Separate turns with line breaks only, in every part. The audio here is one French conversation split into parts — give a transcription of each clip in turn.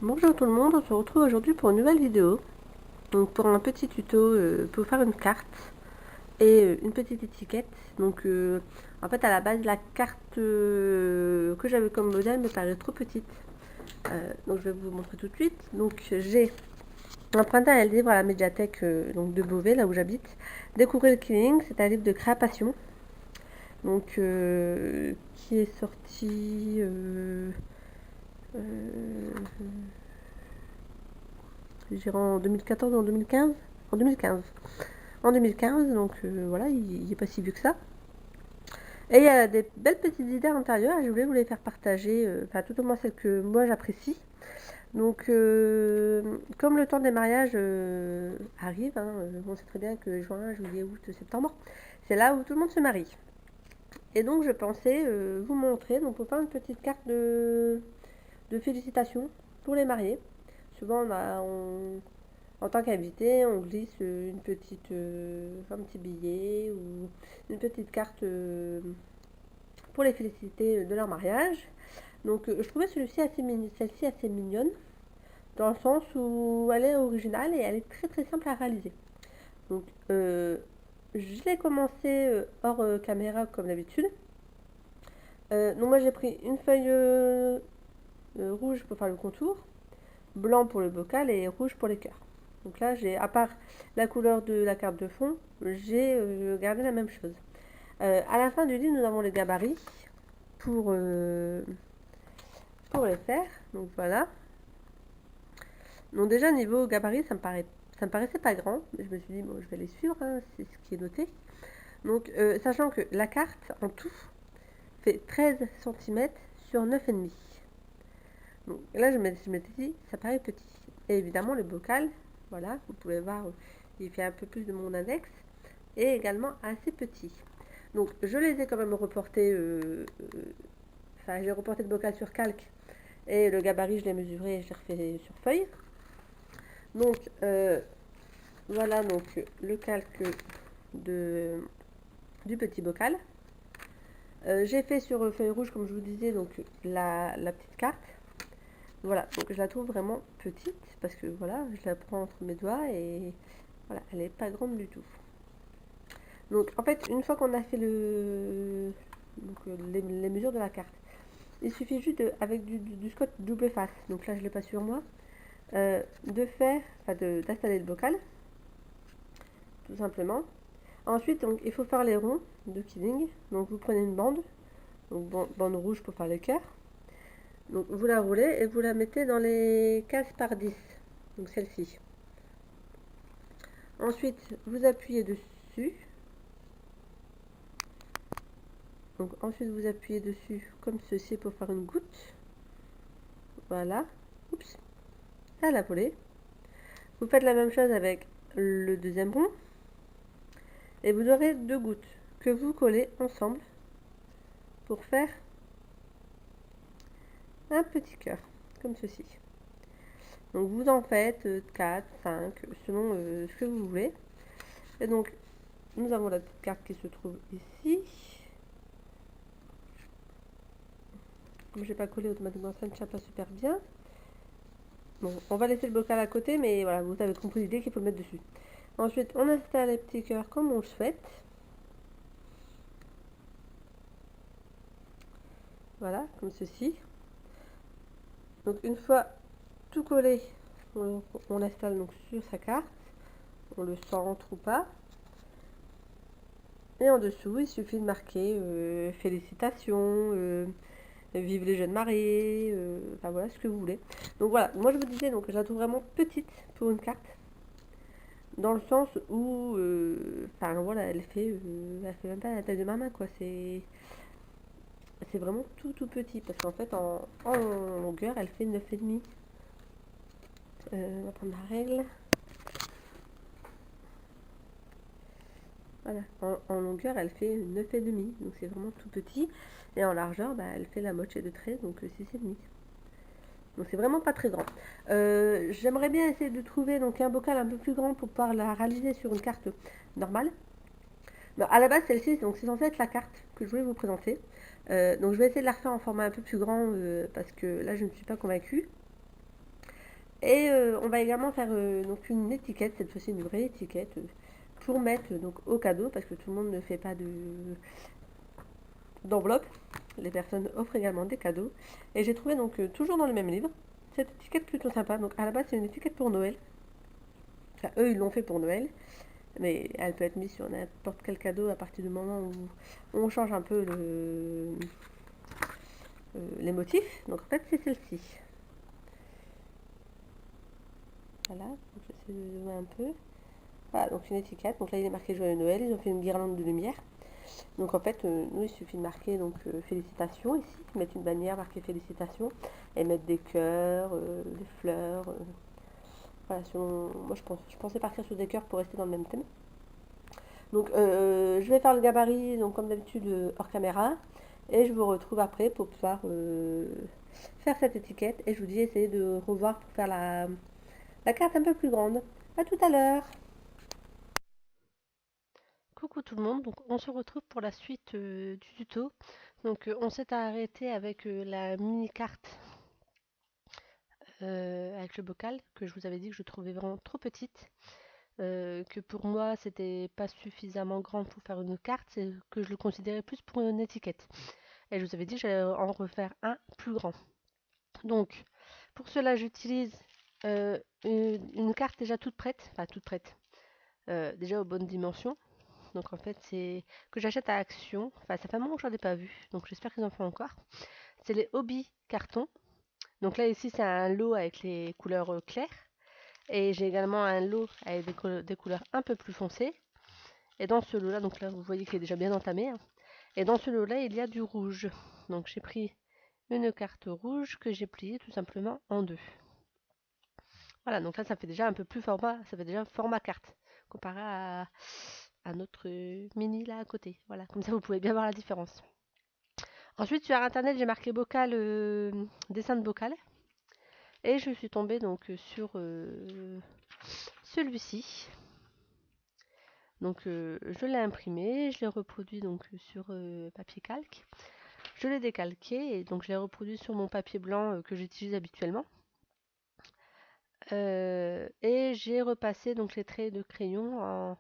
Bonjour tout le monde, on se retrouve aujourd'hui pour une nouvelle vidéo. Donc pour un petit tuto pour faire une carte et une petite étiquette. Donc en fait à la base la carte que j'avais comme modèle me paraît trop petite. Donc je vais vous montrer tout de suite. Donc j'ai emprunté un livre à la médiathèque donc de Beauvais, là où j'habite. Découvrir le killing, c'est un livre de création. Donc qui est sorti euh, je dirais en 2014 ou en 2015. En 2015. En 2015, donc voilà, il est pas si vieux que ça. Et il y a des belles petites idées à l'intérieur, et je voulais vous les faire partager, enfin tout au moins celles que moi j'apprécie. Donc comme le temps des mariages arrive, hein, on sait très bien que juin, juillet, août, septembre, c'est là où tout le monde se marie. Et donc je pensais vous montrer, donc pour faire une petite carte de félicitations pour les mariés. Souvent en tant qu'invité, on glisse un petit billet ou une petite carte pour les féliciter de leur mariage. Donc je trouvais celle-ci assez mignonne, dans le sens où elle est originale et elle est très très simple à réaliser. Donc je l'ai commencé hors caméra comme d'habitude. Donc moi j'ai pris une feuille rouge pour faire le contour, blanc pour le bocal et rouge pour les cœurs. Donc là, à part la couleur de la carte de fond, j'ai gardé la même chose. À la fin du livre, nous avons les gabarits pour, euh, pour les faire. Donc voilà. Donc déjà, niveau gabarit, ça me paraissait pas grand. Mais je me suis dit, bon, je vais les suivre, hein, c'est ce qui est noté. Donc, sachant que la carte, en tout, fait 13 cm sur 9,5. Donc là, je m'étais dit, ça paraît petit. Et évidemment, le bocal, voilà, vous pouvez voir, il fait un peu plus de mon index, et également assez petit. Donc je les ai quand même reportés, enfin j'ai reporté le bocal sur calque, et le gabarit, je l'ai mesuré et je l'ai refait sur feuille. Donc voilà donc le calque de, du petit bocal. J'ai fait sur feuille rouge, comme je vous disais, donc la petite carte. Voilà, donc je la trouve vraiment petite parce que voilà, je la prends entre mes doigts et voilà, elle n'est pas grande du tout. Donc en fait, une fois qu'on a fait les mesures de la carte, il suffit juste avec du scotch double face, donc là je ne l'ai pas sur moi, d'installer le bocal, tout simplement. Ensuite, donc, il faut faire les ronds de Killing. Donc vous prenez une bande, donc bande rouge pour faire le cœur. Donc vous la roulez et vous la mettez dans les cases par 10, donc celle-ci. Ensuite, vous appuyez dessus. Donc ensuite, vous appuyez dessus comme ceci pour faire une goutte. Voilà. Oups. Elle a volé. Vous faites la même chose avec le deuxième rond. Et vous aurez deux gouttes que vous collez ensemble pour faire un petit cœur, comme ceci. Donc vous en faites 4, 5, selon ce que vous voulez. Et donc, nous avons la petite carte qui se trouve ici. Comme je n'ai pas collé automatiquement, ça ne tient pas super bien. Bon, on va laisser le bocal à côté, mais voilà, vous avez compris l'idée qu'il faut le mettre dessus. Ensuite, on installe les petits cœurs comme on le souhaite. Voilà, comme ceci. Donc une fois tout collé, on l'installe donc sur sa carte. On le centre ou pas. Et en dessous, il suffit de marquer félicitations, vive les jeunes mariés, enfin voilà ce que vous voulez. Donc voilà, moi je vous disais, donc je la trouve vraiment petite pour une carte. Dans le sens où, enfin voilà, elle fait même pas la taille de ma main quoi. C'est vraiment tout petit parce qu'en fait en longueur elle fait 9,5. On va prendre la règle. Voilà, en longueur elle fait 9,5, donc c'est vraiment tout petit. Et en largeur, bah, elle fait la moitié de 13, donc 6,5. Donc c'est vraiment pas très grand. J'aimerais bien essayer de trouver donc un bocal un peu plus grand pour pouvoir la réaliser sur une carte normale. Bon, à la base celle-ci, donc c'est censé être la carte que je voulais vous présenter. Donc je vais essayer de la refaire en format un peu plus grand parce que là je ne suis pas convaincue. Et on va également faire donc une étiquette, cette fois-ci une vraie étiquette, pour mettre donc au cadeau, parce que tout le monde ne fait pas d'enveloppe. Les personnes offrent également des cadeaux. Et j'ai trouvé donc toujours dans le même livre cette étiquette plutôt sympa. Donc à la base c'est une étiquette pour Noël. Enfin, eux ils l'ont fait pour Noël, mais elle peut être mise sur n'importe quel cadeau à partir du moment où on change un peu les motifs. Donc en fait c'est celle-ci. Voilà, donc j'essaie de zoomer un peu. Voilà, donc une étiquette. Donc là, il est marqué Joyeux Noël. Ils ont fait une guirlande de lumière. Donc en fait, nous, il suffit de marquer donc félicitations ici, mettre une bannière marquée félicitations et mettre des cœurs, des fleurs. Voilà, moi, je pensais partir sur des cœurs pour rester dans le même thème. Donc je vais faire le gabarit, donc comme d'habitude hors caméra, et je vous retrouve après pour pouvoir faire cette étiquette. Et je vous dis, essayez de revoir pour faire la carte un peu plus grande. À tout à l'heure. Coucou tout le monde, donc on se retrouve pour la suite du tuto. Donc on s'est arrêté avec la mini carte avec le bocal que je vous avais dit que je trouvais vraiment trop petite, que pour moi c'était pas suffisamment grand pour faire une carte, c'est que je le considérais plus pour une étiquette. Et je vous avais dit que j'allais en refaire un plus grand. Donc pour cela j'utilise une carte déjà toute prête, enfin toute prête, déjà aux bonnes dimensions. Donc en fait, c'est que j'achète à Action. Enfin, ça fait un moment que j'en ai pas vu, donc j'espère qu'ils en font encore. C'est les Hobby cartons. Donc là, ici, c'est un lot avec les couleurs claires. Et j'ai également un lot avec des couleurs un peu plus foncées. Et dans ce lot-là, donc là, vous voyez qu'il est déjà bien entamé, hein. Et dans ce lot-là, il y a du rouge. Donc j'ai pris une carte rouge que j'ai pliée tout simplement en deux. Voilà, donc là, ça fait déjà un peu plus format, ça fait déjà format carte, comparé à notre mini là à côté. Voilà, comme ça, vous pouvez bien voir la différence. Ensuite, sur internet, j'ai marqué bocal, dessin de bocal. Et je suis tombée donc sur celui-ci. Donc je l'ai imprimé, je l'ai reproduit donc sur papier calque. Je l'ai décalqué et donc je l'ai reproduit sur mon papier blanc que j'utilise habituellement. Et j'ai repassé donc les traits de crayon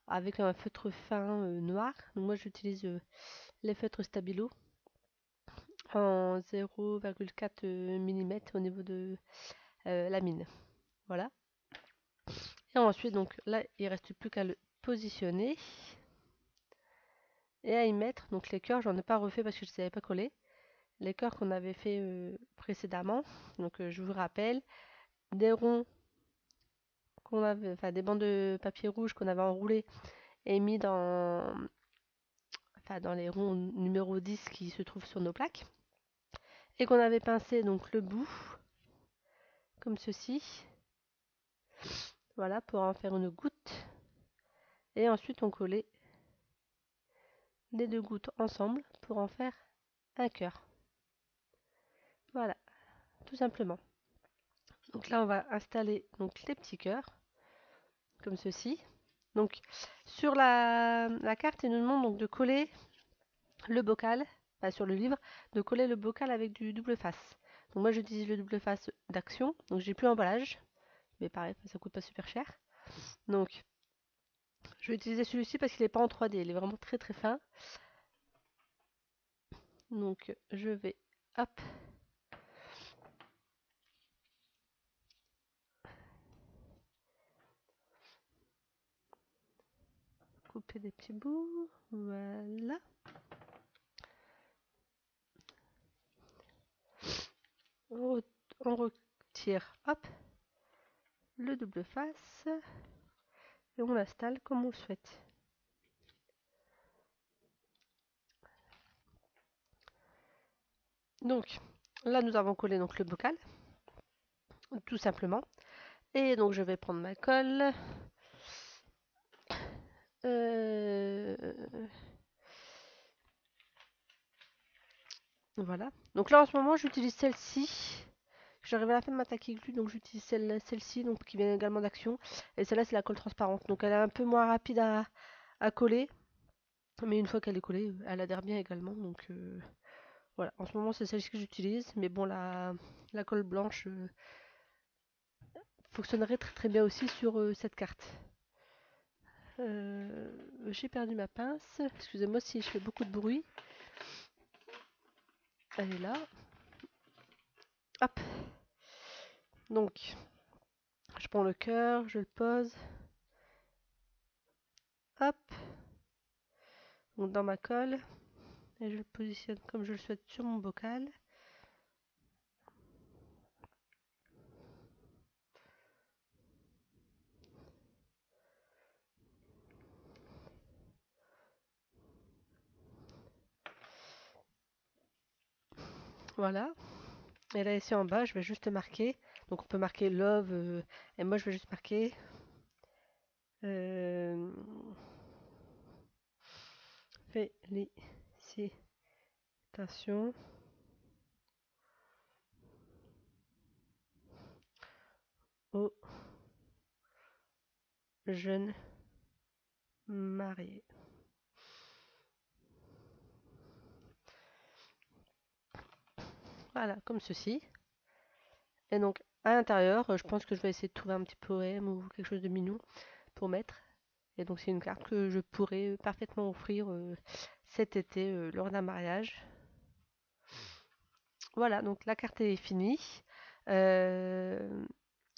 avec un feutre fin noir. Donc moi j'utilise les feutres Stabilo en 0,4 mm au niveau de la mine. Voilà. Et ensuite, donc là, il reste plus qu'à le positionner et à y mettre. Donc les cœurs, j'en ai pas refait parce que je ne savais pas coller. Les cœurs qu'on avait fait précédemment. Donc je vous rappelle, des ronds qu'on avait, enfin des bandes de papier rouge qu'on avait enroulés et mis dans les ronds numéro 10 qui se trouvent sur nos plaques. Et qu'on avait pincé donc le bout, comme ceci. Voilà, pour en faire une goutte. Et ensuite on collait les deux gouttes ensemble pour en faire un cœur. Voilà, tout simplement. Donc là, on va installer donc les petits cœurs, comme ceci. Donc sur la carte, il nous demande donc de coller le bocal, enfin sur le livre, de coller le bocal avec du double face. Donc moi, j'utilise le double face d'Action, donc j'ai plus l'emballage, mais pareil, ça coûte pas super cher. Donc je vais utiliser celui-ci parce qu'il n'est pas en 3D, il est vraiment très très fin. Donc je vais, hop, couper des petits bouts, voilà. On retire, hop, le double face et on l'installe comme on le souhaite. Donc là, nous avons collé donc le bocal, tout simplement. Et donc je vais prendre ma colle. Voilà. Donc là en ce moment j'utilise celle-ci. J'arrive à la fin de ma taquille donc j'utilise celle-ci donc qui vient également d'Action. Et celle-là c'est la colle transparente. Donc elle est un peu moins rapide à coller. Mais une fois qu'elle est collée, elle adhère bien également. Donc voilà. En ce moment c'est celle-ci que j'utilise. Mais bon la colle blanche fonctionnerait très très bien aussi sur cette carte. J'ai perdu ma pince. Excusez-moi si je fais beaucoup de bruit. Elle est là. Hop. Donc, je prends le cœur, je le pose. Hop. Donc dans ma colle. Et je le positionne comme je le souhaite sur mon bocal. Voilà. Et là ici en bas, je vais juste marquer. Donc on peut marquer love. Et moi je vais juste marquer félicitations aux jeunes mariés. Voilà, comme ceci. Et donc à l'intérieur, je pense que je vais essayer de trouver un petit poème ou quelque chose de mignon pour mettre. Et donc c'est une carte que je pourrais parfaitement offrir cet été lors d'un mariage. Voilà, donc la carte est finie. Je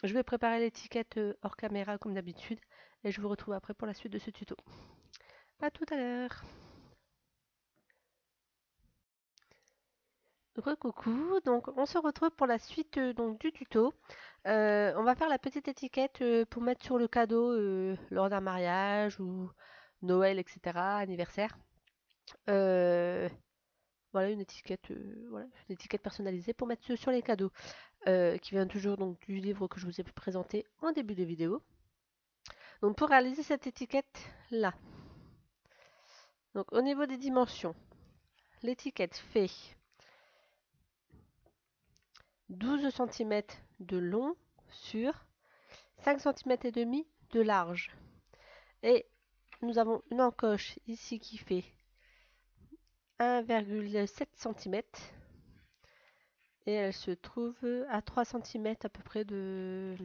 vais préparer l'étiquette hors caméra comme d'habitude et je vous retrouve après pour la suite de ce tuto. A tout à l'heure. Coucou, donc on se retrouve pour la suite donc, du tuto. On va faire la petite étiquette pour mettre sur le cadeau lors d'un mariage ou Noël, etc., anniversaire. Voilà voilà, une étiquette personnalisée pour mettre sur les cadeaux, qui vient toujours donc du livre que je vous ai présenté en début de vidéo. Donc pour réaliser cette étiquette là, donc au niveau des dimensions, l'étiquette fait 12 cm de long sur 5 cm et demi de large. Et nous avons une encoche ici qui fait 1,7 cm et elle se trouve à 3 cm à peu près de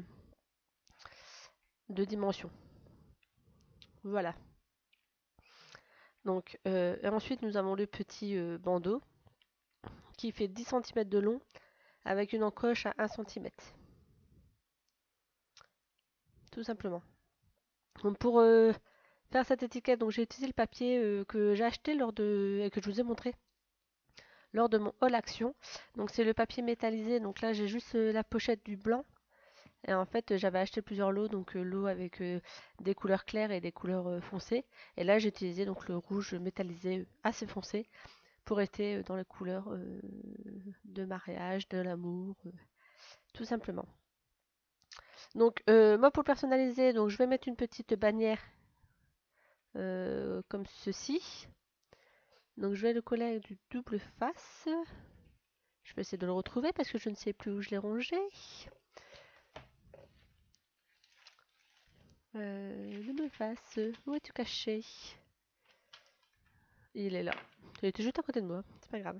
dimension. Voilà. Donc, et ensuite nous avons le petit bandeau qui fait 10 cm de long avec une encoche à 1 cm. Tout simplement. Donc pour faire cette étiquette, donc j'ai utilisé le papier que j'ai acheté et que je vous ai montré lors de mon haul action. Donc c'est le papier métallisé. Donc là j'ai juste la pochette du blanc. Et en fait j'avais acheté plusieurs lots, donc lot avec des couleurs claires et des couleurs foncées. Et là j'ai utilisé donc le rouge métallisé assez foncé pour être dans les couleurs de mariage, de l'amour, tout simplement. Donc moi pour personnaliser, donc je vais mettre une petite bannière comme ceci. Donc je vais le coller avec du double face. Je vais essayer de le retrouver parce que je ne sais plus où je l'ai rangé. Double face, où es-tu caché? Il est là. Il était juste à côté de moi, c'est pas grave.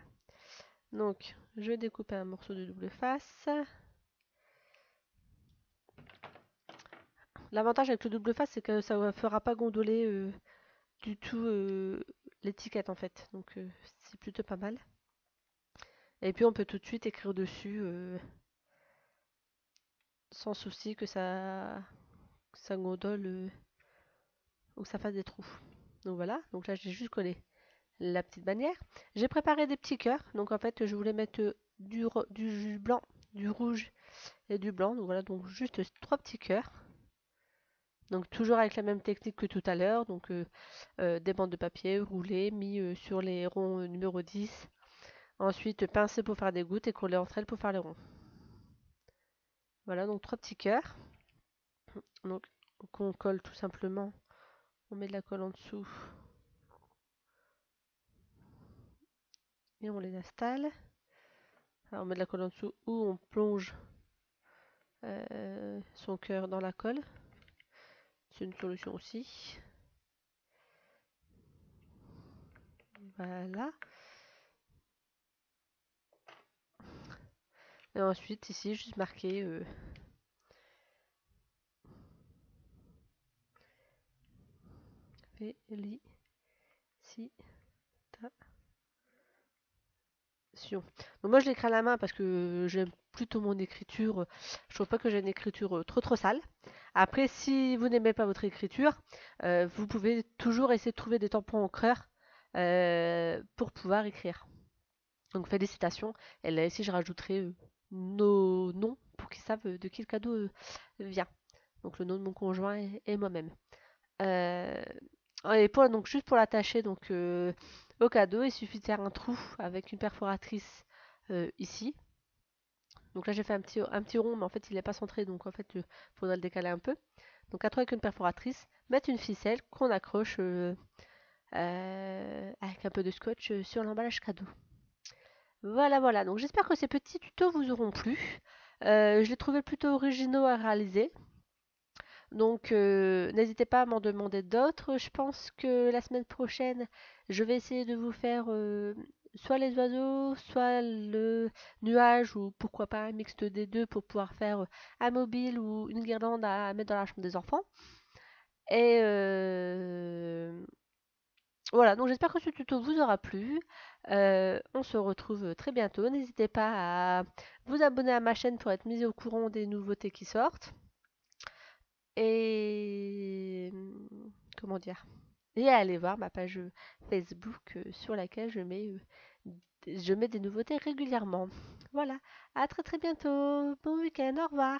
Donc je vais découper un morceau de double face. L'avantage avec le double face, c'est que ça ne fera pas gondoler du tout l'étiquette en fait. Donc c'est plutôt pas mal. Et puis on peut tout de suite écrire dessus sans souci que ça gondole ou que ça fasse des trous. Donc voilà, donc là j'ai juste collé la petite bannière. J'ai préparé des petits cœurs, donc en fait je voulais mettre du blanc, du rouge et du blanc. Donc voilà, donc juste 3 petits cœurs. Donc toujours avec la même technique que tout à l'heure, donc des bandes de papier roulées, mis sur les ronds numéro 10. Ensuite pincer pour faire des gouttes et coller entre elles pour faire les ronds. Voilà, donc 3 petits cœurs. Donc on colle tout simplement, on met de la colle en dessous et on les installe. Alors on met de la colle en dessous ou on plonge son cœur dans la colle. C'est une solution aussi. Voilà. Et ensuite ici juste marquer
Donc moi je l'écris à la main parce que j'aime plutôt mon écriture. Je trouve pas que j'ai une écriture trop sale. Après, si vous n'aimez pas votre écriture, vous pouvez toujours essayer de trouver des tampons encreurs pour pouvoir écrire. Donc félicitations. Et là ici je rajouterai nos noms pour qu'ils savent de qui le cadeau vient. Donc le nom de mon conjoint et moi-même. Euh, et donc juste pour l'attacher au cadeau, il suffit de faire un trou avec une perforatrice ici. Donc là j'ai fait un petit rond, mais en fait il n'est pas centré, donc en fait il faudrait le décaler un peu. Donc un trou avec une perforatrice, mettre une ficelle qu'on accroche avec un peu de scotch sur l'emballage cadeau. Voilà, voilà. Donc j'espère que ces petits tutos vous auront plu. Je les trouvais plutôt originaux à réaliser. Donc, n'hésitez pas à m'en demander d'autres. Je pense que la semaine prochaine, je vais essayer de vous faire soit les oiseaux, soit le nuage, ou pourquoi pas un mixte des deux pour pouvoir faire un mobile ou une guirlande à mettre dans la chambre des enfants. Et voilà, donc j'espère que ce tuto vous aura plu. On se retrouve très bientôt. N'hésitez pas à vous abonner à ma chaîne pour être mis au courant des nouveautés qui sortent. Et comment dire? Et à aller voir ma page Facebook sur laquelle je mets des nouveautés régulièrement. Voilà, à très très bientôt. Bon week-end, au revoir.